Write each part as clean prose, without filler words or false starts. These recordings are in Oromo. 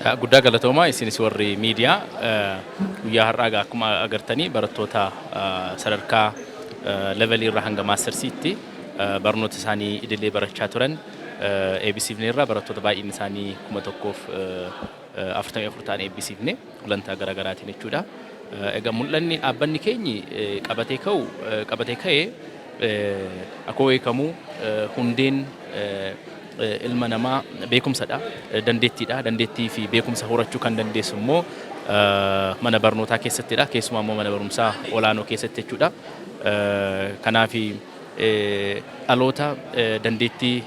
Guddaa galatoomaa isinis warri miidiyaa guyyaa har'aa akkuma agartanii barattoota sadarkaa levelii irraa hanga maastarsiitti barnoota isaanii idilee barachaa turan eebbisiifne irraa barattoota baay'een isaanii 1,044 ta'an eebbisiifne gulantaa garaagaraatiin jechuudha. Egaa mul'anni dhaabbanni keenyi qabatee ka'ee akkuma beekamu hundeen ilma namaa beekumsadha, dandeettiidha. Dandeettii fi beekumsa horachuu kan dandeessu immoo mana barnootaa keessattidha. Keessumaa immoo mana barumsaa olaanoo keessatti jechuudha. Kanaaf dhaloota dandeettii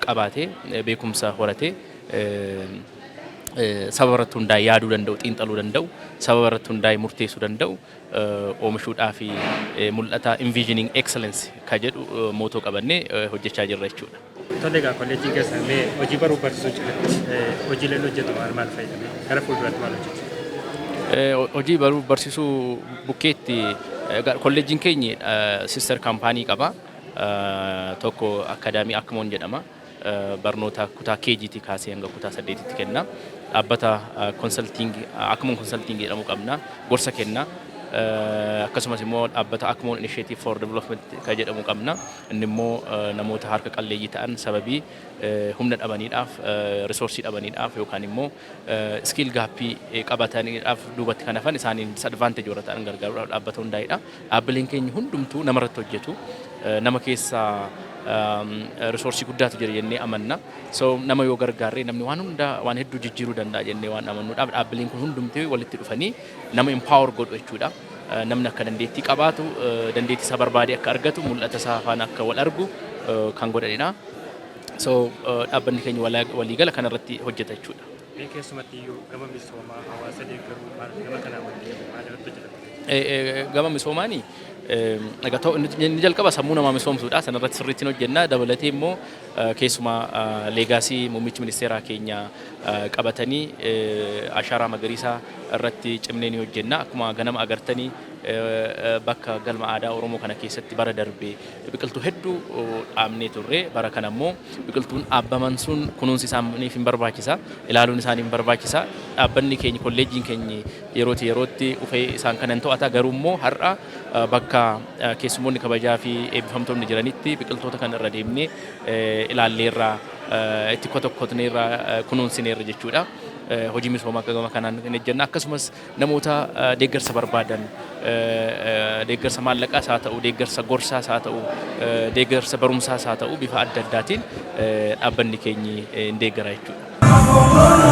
qabaatee beekumsa horatee sababa irratti hundaa'e yaaduu danda'u, xiinxaluu danda'u, sababa irratti hundaa'e murteessuu danda'u oomishuudhaa fi mul'ata envisioning excellence ka jedhu mootoo qabannee hojjechaa jirra jechuudha. Tole egaa kolleejjiin keessan mee hojii baruu barsiisuu jalatti hojiileen hojjetu maal fayyadame? Gara fuulduraatti maal hojjetu? Hojii baruu barsiisuu bukkeetti kolleejjiin keenya sister kaampaanii qaba. Tokko akaadaamii Akmoon jedhama. Barnoota kutaa KGT kaasee hanga kutaa 8tti kenna. Dhaabbata konsaltiingii Akmoon konsaltiingii jedhamu qabna. Gorsa kenna. Akkasumas immoo dhaabbata Akmoon Initiative for Development ka jedhamu qabna. Inni immoo namoota harka qalleeyyii ta'an sababii humna dhabaniidhaaf, risoorsii dhabaniidhaaf yookaan immoo skill gaappii qabataniidhaaf duubatti kan hafan isaaniin disadvantage warra ta'an gargaaruudhaaf dhaabbata hundaa'edha. Dhaabbileen keenya hundumtuu namarratti hojjetu. Nama keessaa risoorsii guddaatu jira jennee amanna. So nama yoo gargaarree namni waan hundaa waan hedduu jijjiiruu danda'a jennee waan amannuudhaaf dhaabbileen kun hundumtuu walitti dhufanii nama empower godhu jechuudha. Namni akka dandeettii qabaatu, dandeettii isaa barbaadee akka argatu, mul'ata isaa afaan akka wal argu kan godhanidha. So dhaabbanni keenya waliigala kanarratti hojjeta jechuudha. Keessumatti iyyuu gama misoomaa hawaasa deeggaruu gama kanaa waliin maal irratti hojjetama? Gama misoomaanii inni jalqaba sammuu namaa misoomsuudha. Sanarratti sirriitti hojjenna. Dabalatee immoo keessumaa leegaasii muummichi ministeeraa keenya qabatanii ashaaraa magariisaa irratti cimnee ni hojjenna. Akkuma ganama agartanii bakka galma aadaa Oromoo kana keessatti bara darbee biqiltuu hedduu dhaabnee turre. Bara kana immoo biqiltuun dhaabbaman sun kunuunsi isaaniif hin barbaachisa, ilaaluun isaaniif hin barbaachisa. Dhaabbanni keenya kolleejjiin keenya yerootti dhufee isaan kanan to'ata. Garuu immoo har'a bakka keessummoonni kabajaa fi eebbifamtoonni jiranitti biqiltoota kan irra deemnee ilaalleerraa itti kotokotneerraa kunuunsineerra jechuudha. Hojii misoomaa gama kanaan kan hojjenna. Akkasumas namoota deeggarsa barbaadan deeggarsa maallaqaas haa ta'u, deeggarsa gorsaas haa ta'u, deeggarsa barumsaas haa ta'u bifa adda addaatiin dhaabbanni keenya ni deeggara jechuudha.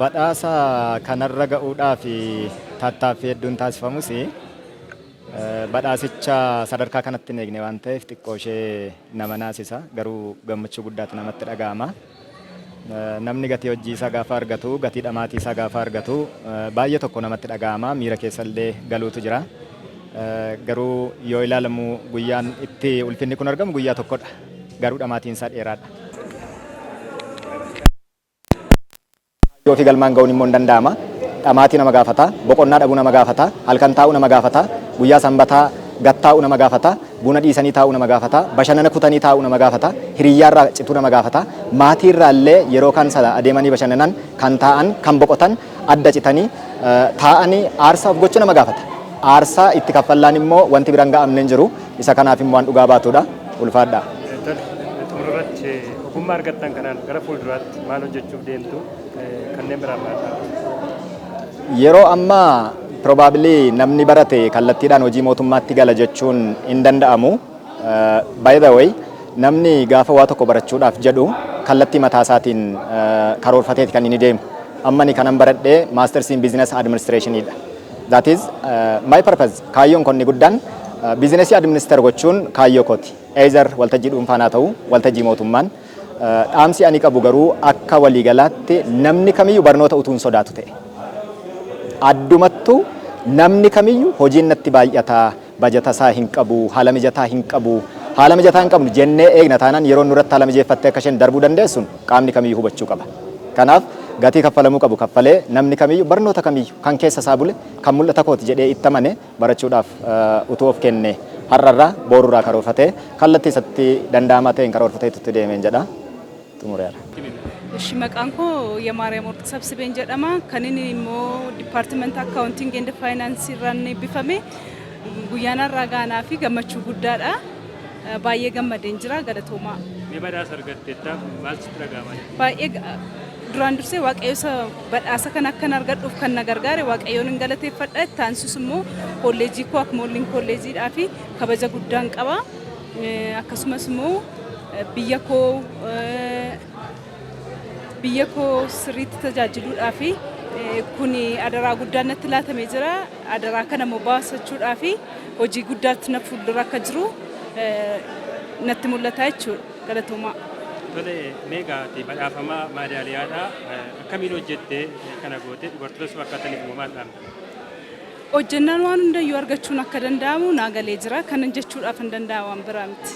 Badhaasa kanarra ga'uudhaaf tattaaffii hedduun taasifamus badhaasicha sadarkaa kanatti hin eegne waan ta'eef xiqqoo ishee nama naasisa. Garuu gammachuu guddaatu namatti dhaga'ama. Namni gatii hojii isaa gaafa argatu, gatii dhamaatii isaa gaafa argatu baay'ee tokko namatti dhaga'ama. Miira keessallee galuutu jira. Garuu yoo ilaalamu guyyaan itti ulfinni kun argamu guyyaa tokkodha. Garuu dhamaatiin isaa dheeraadha. Yoo fi galmaan ga'uun immoo hin danda'ama. Dhamaatii nama gaafata, boqonnaa dhabuu nama gaafata, halkan taa'uu nama gaafata, guyyaa sanbataa gattaa'uu nama gaafata, buna dhiisanii taa'uu nama gaafata, bashannana kutanii taa'uu nama gaafata, hiriyyaarraa cituu nama gaafata, maatiirraa illee yeroo kan adeemanii bashannanan, kan taa'an, kan boqotan, adda citanii taa'anii aarsaa of gochuu nama gaafata. Aarsaa itti kaffallaan immoo wanti biraan ga'amne hin jiru. Isa kanaaf immoo waan dhugaa baatudha. Ulfaadha. Xumurratti ogummaa argattan kanaan gara fuulduraatti maal hojjechuuf deemtu? Kanneen biraan maal? Yeroo ammaa probably namni barate kallattiidhaan hojii mootummaatti gala jechuun hin danda'amu. By the way, namni gaafa waa tokko barachuudhaaf jedhu kallattii mataa isaatiin karoorfateeti kan inni deemu. Amma ni kanan baradhee Masters in Business Administrationidha. That is my purpose. Kaayyoon konni guddaan biizinesii administeer gochuun kaayyoo kooti. eezar waltajjii dhuunfaan haa ta'u waltajjii mootummaan dhaamsi ani qabu garuu akka waliigalaatti namni kamiyyuu barnoota utuu hin sodaatu ta'e. Addumattuu namni kamiyyuu hojiin natti baay'ataa bajata isaa hin qabu haala mijataa hin qabu haala mijataa hin qabnu jennee eegna taanaan yeroo nurratti haala mijeeffattee akka isheen darbuu dandeessuun qaamni kamiyyuu hubachuu qaba. Kanaaf gatii kaffalamuu qabu kaffalee namni kamiyyuu barnoota kamiyyuu kan keessa isaa bule kan mul'ata kooti jedhee itti amane barachuudhaaf utuu of kenne har'arraa boorurraa karoorfatee kallattii isatti danda'amaa ta'een karoorfatee itti deemeen jedha. Xumureera. እሺ መቃን ኮ የማርያም ወርቅ ሰብስቤን ጀደማ ከነኒ ሞ ዲፓርትመንት አካውንቲንግ ኤንድ ፋይናንስ ራን ቢፈሜ ጉያና ራጋና ፊ ገመቹ ጉዳዳ ባየ ገመደን ጅራ ገለቶማ የበዳ ሰርገቴታ ማልስ ትረጋማ ባየ ዱራን ዱርሴ ዋቀዮሰ በዳሰ ከናከን አርገዱፍ ከነገርጋር ዋቀዮን ገለቴ ፈዳት ታንሱስሞ ኮሌጂ ኮ አክሞሊን ኮሌጂ ዳፊ ከበጀ ጉዳን ቀባ አከሱመስሞ ቢየኮ biyyako sirriitti tajaajiluudhaaf kuni adaraa guddaan natti laatamee jira adaraa kana immoo baasachuudhaaf hojii guddaatti na fuuldura akka jiru natti mul'ata jechuudha galatoomaa. Tole meegaati badhaafamaa maadaaliyaadha akkamiin hojjettee kana goote dubartootas fakkaataniif immoo maal dhaamta? Hojjennaan waan hundayyuu argachuun akka danda'amu naagalee jira kanan jechuudhaaf hin danda'amu biraa miti.